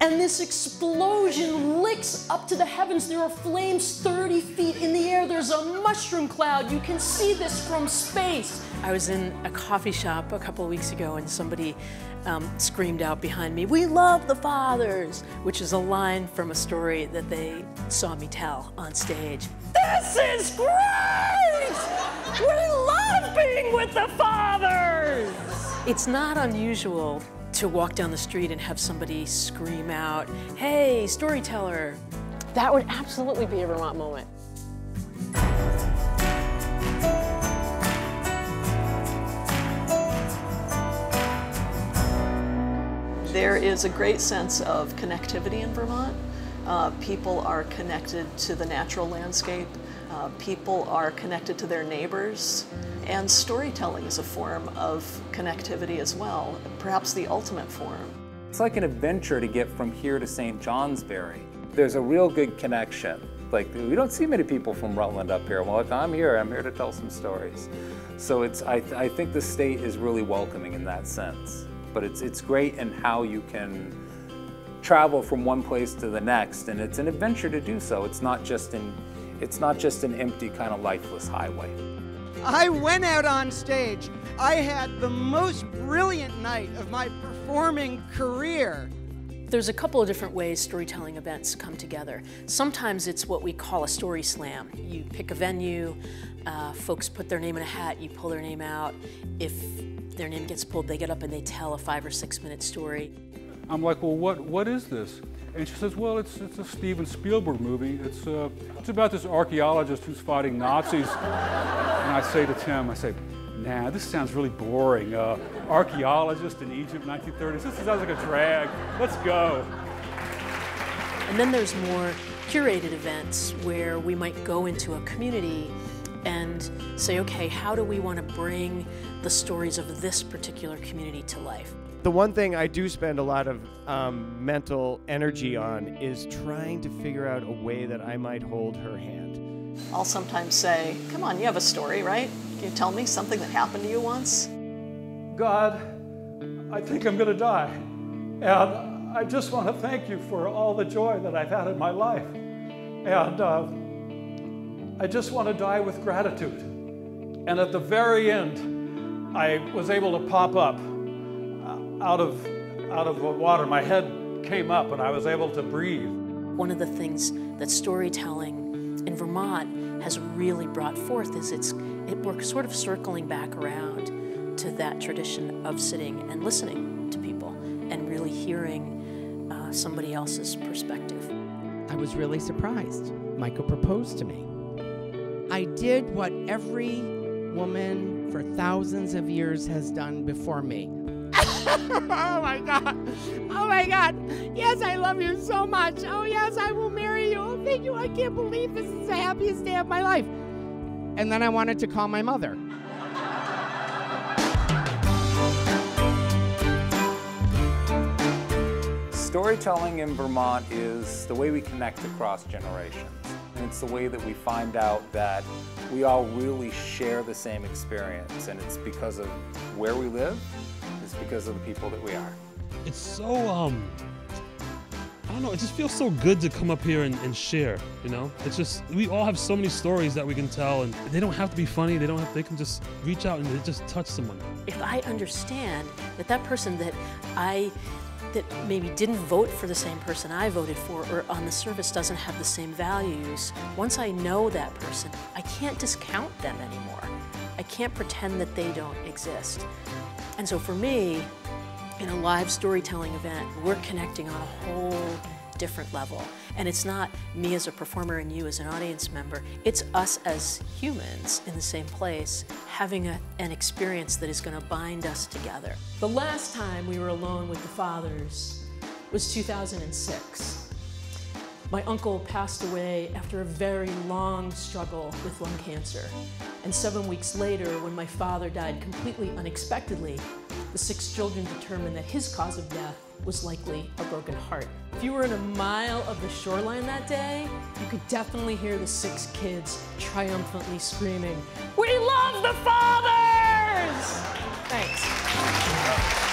and this explosion licks up to the heavens. There are flames 30 feet in the air. There's a mushroom cloud. You can see this from space. I was in a coffee shop a couple of weeks ago and somebody screamed out behind me, "We love the fathers," which is a line from a story that they saw me tell on stage. This is great! We love being with the fathers! It's not unusual to walk down the street and have somebody scream out, "Hey, storyteller." That would absolutely be a Vermont moment. There is a great sense of connectivity in Vermont. People are connected to the natural landscape. People are connected to their neighbors. And storytelling is a form of connectivity as well, perhaps the ultimate form. It's like an adventure to get from here to St. Johnsbury. There's a real good connection. Like, we don't see many people from Rutland up here. Well, I'm here to tell some stories. So I think the state is really welcoming in that sense. But it's great in how you can travel from one place to the next, and it's an adventure to do so. It's not just an empty kind of lifeless highway. I went out on stage. I had the most brilliant night of my performing career. There's a couple of different ways storytelling events come together. Sometimes it's what we call a story slam. You pick a venue, folks put their name in a hat, you pull their name out. If their name gets pulled, they get up and they tell a 5 or 6 minute story. I'm like, well, what is this? And she says, well, it's a Steven Spielberg movie. It's about this archaeologist who's fighting Nazis. And I say to Tim, I say, nah, this sounds really boring. Archaeologist in Egypt, 1930s. This sounds like a drag. Let's go. And then there's more curated events where we might go into a community and say, okay, how do we want to bring the stories of this particular community to life? The one thing I do spend a lot of mental energy on is trying to figure out a way that I might hold her hand. I'll sometimes say, come on, you have a story, right? Can you tell me something that happened to you once? God, I think I'm going to die. And I just want to thank you for all the joy that I've had in my life. And I just want to die with gratitude. And at the very end, I was able to pop up out of the water. My head came up and I was able to breathe. One of the things that storytelling in Vermont has really brought forth is we're sort of circling back around to that tradition of sitting and listening to people and really hearing somebody else's perspective. I was really surprised. Michael proposed to me. I did what every woman for thousands of years has done before me. Oh my God. Oh my God. Yes, I love you so much. Oh yes, I will marry you. Oh, thank you. I can't believe this is the happiest day of my life. And then I wanted to call my mother. Storytelling in Vermont is the way we connect across generations. And it's the way that we find out that we all really share the same experience. And it's because of where we live, it's because of the people that we are. It's so, I don't know, it just feels so good to come up here and share, you know? It's just, we all have so many stories that we can tell, and they don't have to be funny, they can just reach out and just touch someone. If I understand that person that maybe didn't vote for the same person I voted for or on the service doesn't have the same values, once I know that person, I can't discount them anymore. I can't pretend that they don't exist. And so for me, in a live storytelling event, we're connecting on a whole different level. And it's not me as a performer and you as an audience member, it's us as humans in the same place having an experience that is going to bind us together. The last time we were alone with the fathers was 2006. My uncle passed away after a very long struggle with lung cancer. And 7 weeks later, when my father died completely unexpectedly, the 6 children determined that his cause of death was likely a broken heart. If you were in a mile of the shoreline that day, you could definitely hear the 6 kids triumphantly screaming, "We love the fathers!" Thanks.